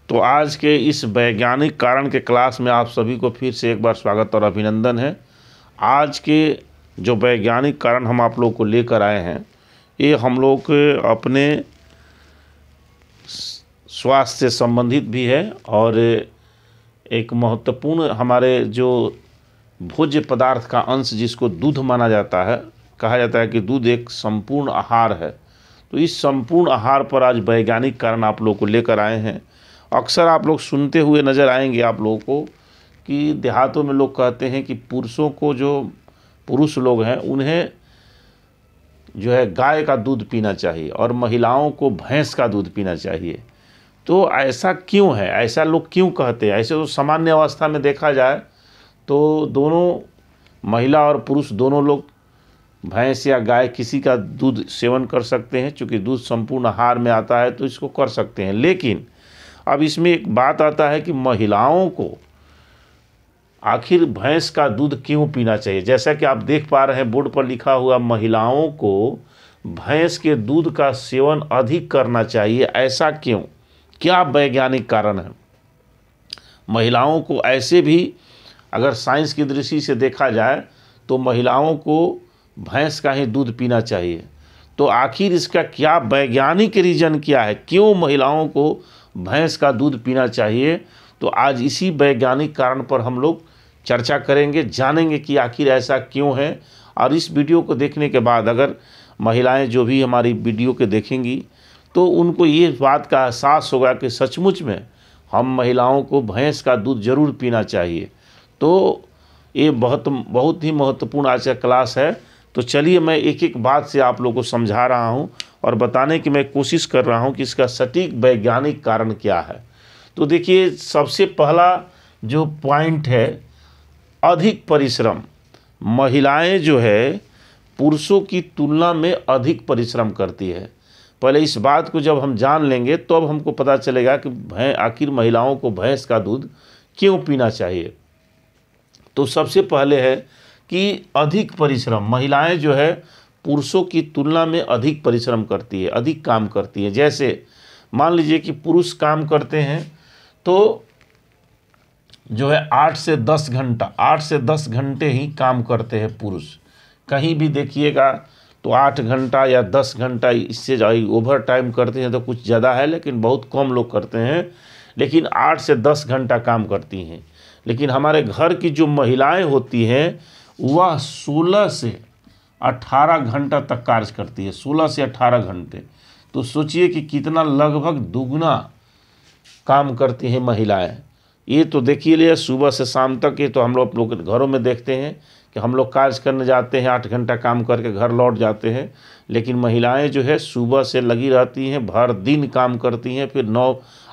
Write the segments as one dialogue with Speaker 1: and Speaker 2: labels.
Speaker 1: तो आज के इस वैज्ञानिक कारण के क्लास में आप सभी को फिर से एक बार स्वागत और अभिनंदन है। आज के जो वैज्ञानिक कारण हम आप लोग को लेकर आए हैं, ये हम लोग अपने स्वास्थ्य से संबंधित भी है और एक महत्वपूर्ण हमारे जो भोज्य पदार्थ का अंश जिसको दूध माना जाता है, कहा जाता है कि दूध एक संपूर्ण आहार है। तो इस संपूर्ण आहार पर आज वैज्ञानिक कारण आप लोग को लेकर आए हैं। अक्सर आप लोग सुनते हुए नज़र आएंगे आप लोगों को कि देहातों में लोग कहते हैं कि पुरुषों को, जो पुरुष लोग हैं उन्हें जो है गाय का दूध पीना चाहिए और महिलाओं को भैंस का दूध पीना चाहिए। तो ऐसा क्यों है, ऐसा लोग क्यों कहते हैं? ऐसे तो सामान्य अवस्था में देखा जाए तो दोनों, महिला और पुरुष दोनों लोग भैंस या गाय किसी का दूध सेवन कर सकते हैं। चूँकि दूध संपूर्ण आहार में आता है तो इसको कर सकते हैं। लेकिन अब इसमें एक बात आता है कि महिलाओं को आखिर भैंस का दूध क्यों पीना चाहिए। जैसा कि आप देख पा रहे हैं बोर्ड पर लिखा हुआ, महिलाओं को भैंस के दूध का सेवन अधिक करना चाहिए। ऐसा क्यों, क्या वैज्ञानिक कारण है? महिलाओं को ऐसे भी अगर साइंस की दृष्टि से देखा जाए तो महिलाओं को भैंस का ही दूध पीना चाहिए। तो आखिर इसका क्या वैज्ञानिक रीज़न क्या है, क्यों महिलाओं को भैंस का दूध पीना चाहिए? तो आज इसी वैज्ञानिक कारण पर हम लोग चर्चा करेंगे, जानेंगे कि आखिर ऐसा क्यों है। और इस वीडियो को देखने के बाद अगर महिलाएं जो भी हमारी वीडियो के देखेंगी तो उनको ये बात का एहसास होगा कि सचमुच में हम महिलाओं को भैंस का दूध ज़रूर पीना चाहिए। तो ये बहुत ही महत्वपूर्ण आज का क्लास है। तो चलिए मैं एक एक बात से आप लोगों को समझा रहा हूँ और बताने की मैं कोशिश कर रहा हूँ कि इसका सटीक वैज्ञानिक कारण क्या है। तो देखिए, सबसे पहला जो पॉइंट है, अधिक परिश्रम। महिलाएं जो है पुरुषों की तुलना में अधिक परिश्रम करती है। पहले इस बात को जब हम जान लेंगे तो अब हमको पता चलेगा कि आखिर महिलाओं को भैंस का दूध क्यों पीना चाहिए। तो सबसे पहले है कि अधिक परिश्रम। महिलाएं जो है पुरुषों की तुलना में अधिक परिश्रम करती है, अधिक काम करती है। जैसे मान लीजिए कि पुरुष काम करते हैं तो जो है 8 से 10 घंटे ही काम करते हैं पुरुष। कहीं भी देखिएगा तो 8 घंटा या 10 घंटा, इससे ज़्यादा ओवर टाइम करते हैं तो कुछ ज़्यादा है, लेकिन बहुत कम लोग करते हैं। लेकिन 8 से 10 घंटा काम करती हैं। लेकिन हमारे घर की जो महिलाएं होती हैं वह 16 से 18 घंटा तक कार्य करती है, 16 से 18 घंटे। तो सोचिए कि कितना, लगभग दुगना काम करती हैं महिलाएं। ये तो देखिए लिया सुबह से शाम तक। ये तो हम लोग घरों में देखते हैं कि हम लोग कार्य करने जाते हैं, 8 घंटा काम करके घर लौट जाते हैं। लेकिन महिलाएं जो है सुबह से लगी रहती हैं, भर दिन काम करती हैं, फिर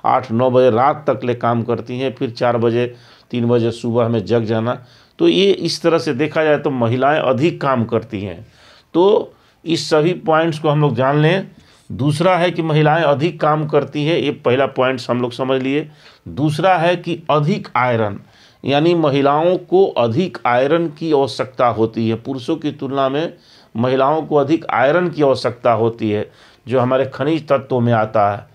Speaker 1: 8-9 बजे रात तक ले काम करती हैं, फिर 4 बजे 3 बजे सुबह में जग जाना। तो ये इस तरह से देखा जाए तो महिलाएं अधिक काम करती हैं। तो इस सभी पॉइंट्स को हम लोग जान लें। दूसरा है कि महिलाएं अधिक काम करती हैं, ये पहला पॉइंट्स हम लोग समझ लिए। दूसरा है कि अधिक आयरन, यानी महिलाओं को अधिक आयरन की आवश्यकता होती है। पुरुषों की तुलना में महिलाओं को अधिक आयरन की आवश्यकता होती है, जो हमारे खनिज तत्वों में आता है।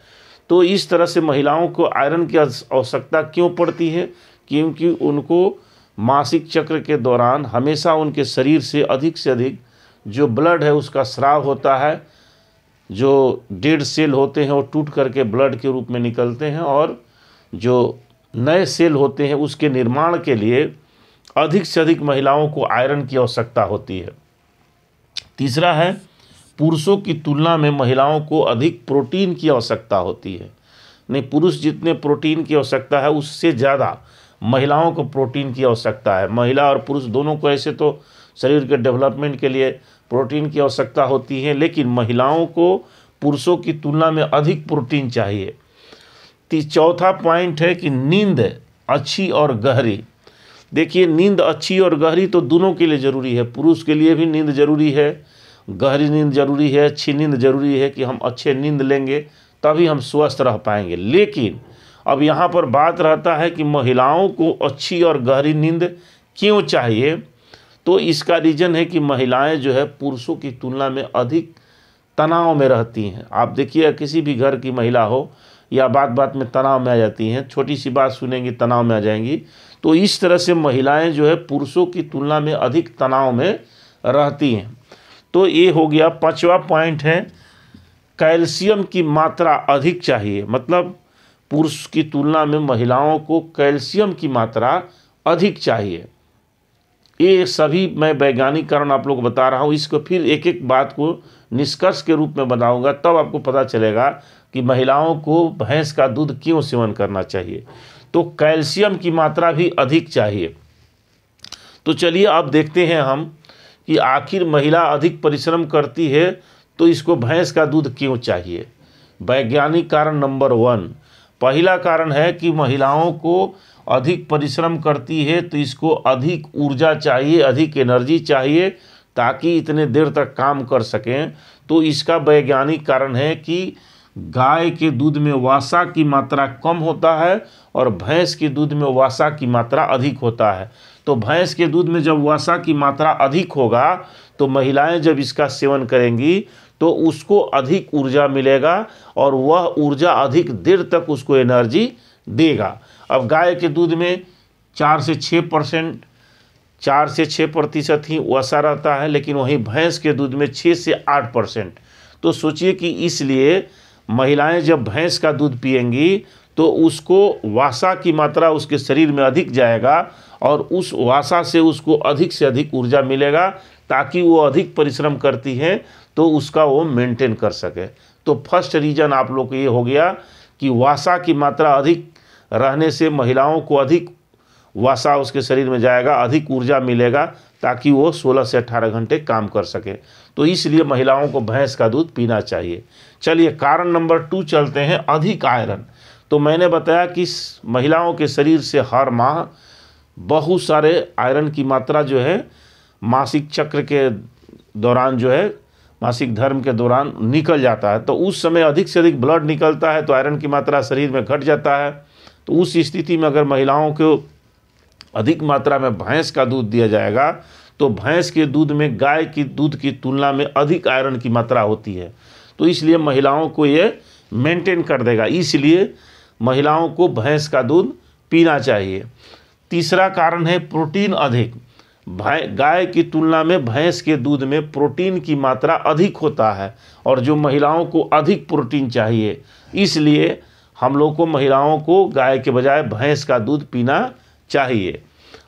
Speaker 1: तो इस तरह से महिलाओं को आयरन की आवश्यकता क्यों पड़ती है? क्योंकि उनको मासिक चक्र के दौरान हमेशा उनके शरीर से अधिक जो ब्लड है उसका स्राव होता है। जो डेड सेल होते हैं वो टूट करके ब्लड के रूप में निकलते हैं और जो नए सेल होते हैं उसके निर्माण के लिए अधिक से अधिक महिलाओं को आयरन की आवश्यकता होती है। तीसरा है, पुरुषों की तुलना में महिलाओं को अधिक प्रोटीन की आवश्यकता होती है। नहीं, पुरुष जितने प्रोटीन की आवश्यकता है उससे ज़्यादा महिलाओं को प्रोटीन की आवश्यकता है। महिला और पुरुष दोनों को ऐसे तो शरीर के डेवलपमेंट के लिए प्रोटीन की आवश्यकता होती है, लेकिन महिलाओं को पुरुषों की तुलना में अधिक प्रोटीन चाहिए। चौथा पॉइंट है कि नींद अच्छी और गहरी। देखिए, नींद अच्छी और गहरी तो दोनों के लिए ज़रूरी है। पुरुष के लिए भी नींद ज़रूरी है, गहरी नींद ज़रूरी है, अच्छी नींद ज़रूरी है कि हम अच्छे नींद लेंगे तभी हम स्वस्थ रह पाएंगे। लेकिन अब यहाँ पर बात रहता है कि महिलाओं को अच्छी और गहरी नींद क्यों चाहिए? तो इसका रीज़न है कि महिलाएं जो है पुरुषों की तुलना में अधिक तनाव में रहती हैं। आप देखिए, किसी भी घर की महिला हो, या बात बात में तनाव में आ जाती हैं, छोटी सी बात सुनेंगी तनाव में आ जाएंगी। तो इस तरह से महिलाएं जो है पुरुषों की तुलना में अधिक तनाव में रहती हैं। तो ये हो गया। 5वां पॉइंट है कैल्शियम की मात्रा अधिक चाहिए, मतलब पुरुष की तुलना में महिलाओं को कैल्शियम की मात्रा अधिक चाहिए। ये सभी मैं वैज्ञानिक कारण आप लोग को बता रहा हूँ, इसको फिर एक एक बात को निष्कर्ष के रूप में बताऊंगा, तब आपको पता चलेगा कि महिलाओं को भैंस का दूध क्यों सेवन करना चाहिए। तो कैल्शियम की मात्रा भी अधिक चाहिए। तो चलिए अब देखते हैं हम कि आखिर महिला अधिक परिश्रम करती है तो इसको भैंस का दूध क्यों चाहिए। वैज्ञानिक कारण नंबर 1, पहला कारण है कि महिलाओं को अधिक परिश्रम करती है तो इसको अधिक ऊर्जा चाहिए, अधिक एनर्जी चाहिए ताकि इतने देर तक काम कर सकें। तो इसका वैज्ञानिक कारण है कि गाय के दूध में वसा की मात्रा कम होता है और भैंस के दूध में वसा की मात्रा अधिक होता है। तो भैंस के दूध में जब वसा की मात्रा अधिक होगा तो महिलाएं जब इसका सेवन करेंगी तो उसको अधिक ऊर्जा मिलेगा और वह ऊर्जा अधिक देर तक उसको एनर्जी देगा। अब गाय के दूध में 4 से 6% ही वसा रहता है, लेकिन वहीं भैंस के दूध में 6 से 8%। तो सोचिए कि इसलिए महिलाएं जब भैंस का दूध पिएंगी तो उसको वसा की मात्रा उसके शरीर में अधिक जाएगा और उस वसा से उसको अधिक से अधिक ऊर्जा मिलेगा ताकि वो अधिक परिश्रम करती हैं तो उसका वो मेंटेन कर सके। तो फर्स्ट रीज़न आप लोग को ये हो गया कि वसा की मात्रा अधिक रहने से महिलाओं को अधिक वसा उसके शरीर में जाएगा, अधिक ऊर्जा मिलेगा ताकि वो 16 से 18 घंटे काम कर सके। तो इसलिए महिलाओं को भैंस का दूध पीना चाहिए। चलिए कारण नंबर 2 चलते हैं, अधिक आयरन। तो मैंने बताया कि महिलाओं के शरीर से हर माह बहुत सारे आयरन की मात्रा जो है मासिक चक्र के दौरान जो है मासिक धर्म के दौरान निकल जाता है। तो उस समय अधिक से अधिक ब्लड निकलता है तो आयरन की मात्रा शरीर में घट जाता है। तो उस स्थिति में अगर महिलाओं को अधिक मात्रा में भैंस का दूध दिया जाएगा तो भैंस के दूध में गाय की दूध की तुलना में अधिक आयरन की मात्रा होती है। तो इसलिए महिलाओं को ये मेंटेन कर देगा, इसलिए महिलाओं को भैंस का दूध पीना चाहिए। तीसरा कारण है प्रोटीन अधिक। गाय की तुलना में भैंस के दूध में प्रोटीन की मात्रा अधिक होता है और जो महिलाओं को अधिक प्रोटीन चाहिए, इसलिए हम लोग को महिलाओं को गाय के बजाय भैंस का दूध पीना चाहिए।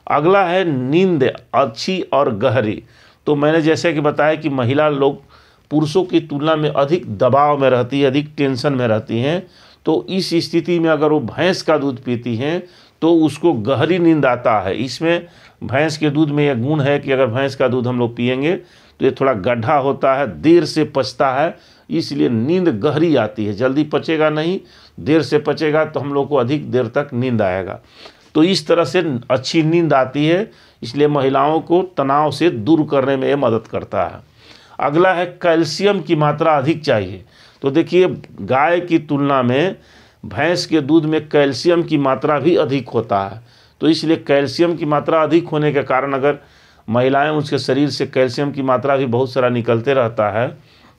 Speaker 1: अगला है नींद अच्छी और गहरी। तो मैंने जैसे कि बताया कि महिला लोग पुरुषों की तुलना में अधिक दबाव में रहती है, अधिक टेंशन में रहती हैं। तो इस स्थिति में अगर वो भैंस का दूध पीती हैं तो उसको गहरी नींद आता है। इसमें भैंस के दूध में यह गुण है कि अगर भैंस का दूध हम लोग पिएंगे तो ये थोड़ा गड्ढा होता है, देर से पचता है, इसलिए नींद गहरी आती है। जल्दी पचेगा नहीं, देर से पचेगा तो हम लोग को अधिक देर तक नींद आएगा। तो इस तरह से अच्छी नींद आती है, इसलिए महिलाओं को तनाव से दूर करने में ये मदद करता है। अगला है कैल्शियम की मात्रा अधिक चाहिए। तो देखिए गाय की तुलना में भैंस के दूध में कैल्शियम की मात्रा भी अधिक होता है। तो इसलिए कैल्शियम की मात्रा अधिक होने के कारण अगर महिलाएं उसके शरीर से कैल्शियम की मात्रा भी बहुत सारा निकलते रहता है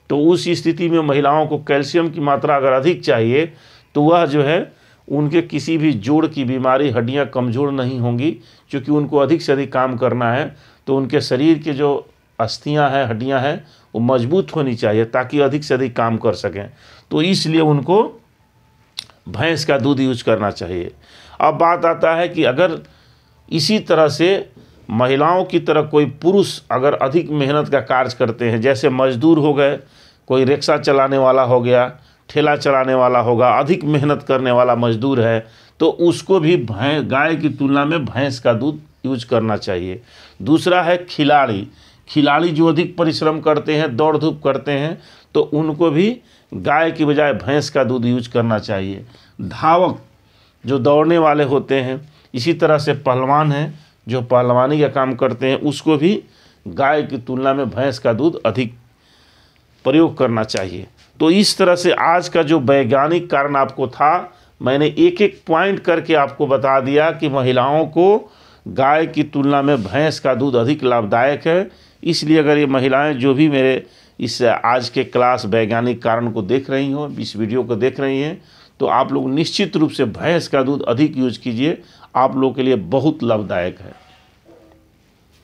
Speaker 1: तो उस स्थिति में महिलाओं को कैल्शियम की मात्रा अगर अधिक चाहिए तो वह जो है उनके किसी भी जोड़ की बीमारी, हड्डियां कमज़ोर नहीं होंगी, क्योंकि उनको अधिक से अधिक काम करना है। तो उनके शरीर के जो अस्थियां हैं, हड्डियां हैं, वो मजबूत होनी चाहिए ताकि अधिक से अधिक काम कर सकें। तो इसलिए उनको भैंस का दूध यूज करना चाहिए। अब बात आता है कि अगर इसी तरह से महिलाओं की तरह कोई पुरुष अगर अधिक मेहनत का कार्य करते हैं, जैसे मजदूर हो गए, कोई रिक्शा चलाने वाला हो गया, ठेला चलाने वाला होगा, अधिक मेहनत करने वाला मजदूर है, तो उसको भी गाय की तुलना में भैंस का दूध यूज करना चाहिए। दूसरा है खिलाड़ी जो अधिक परिश्रम करते हैं, दौड़ धूप करते हैं, तो उनको भी गाय की बजाय भैंस का दूध यूज करना चाहिए। धावक जो दौड़ने वाले होते हैं, इसी तरह से पहलवान हैं जो पहलवानी का काम करते हैं, उसको भी गाय की तुलना में भैंस का दूध अधिक प्रयोग करना चाहिए। तो इस तरह से आज का जो वैज्ञानिक कारण आपको था, मैंने एक एक पॉइंट करके आपको बता दिया कि महिलाओं को गाय की तुलना में भैंस का दूध अधिक लाभदायक है। इसलिए अगर ये महिलाएं जो भी मेरे इस आज के क्लास वैज्ञानिक कारण को देख रही हों, इस वीडियो को देख रही हैं, तो आप लोग निश्चित रूप से भैंस का दूध अधिक यूज कीजिए, आप लोगों के लिए बहुत लाभदायक है।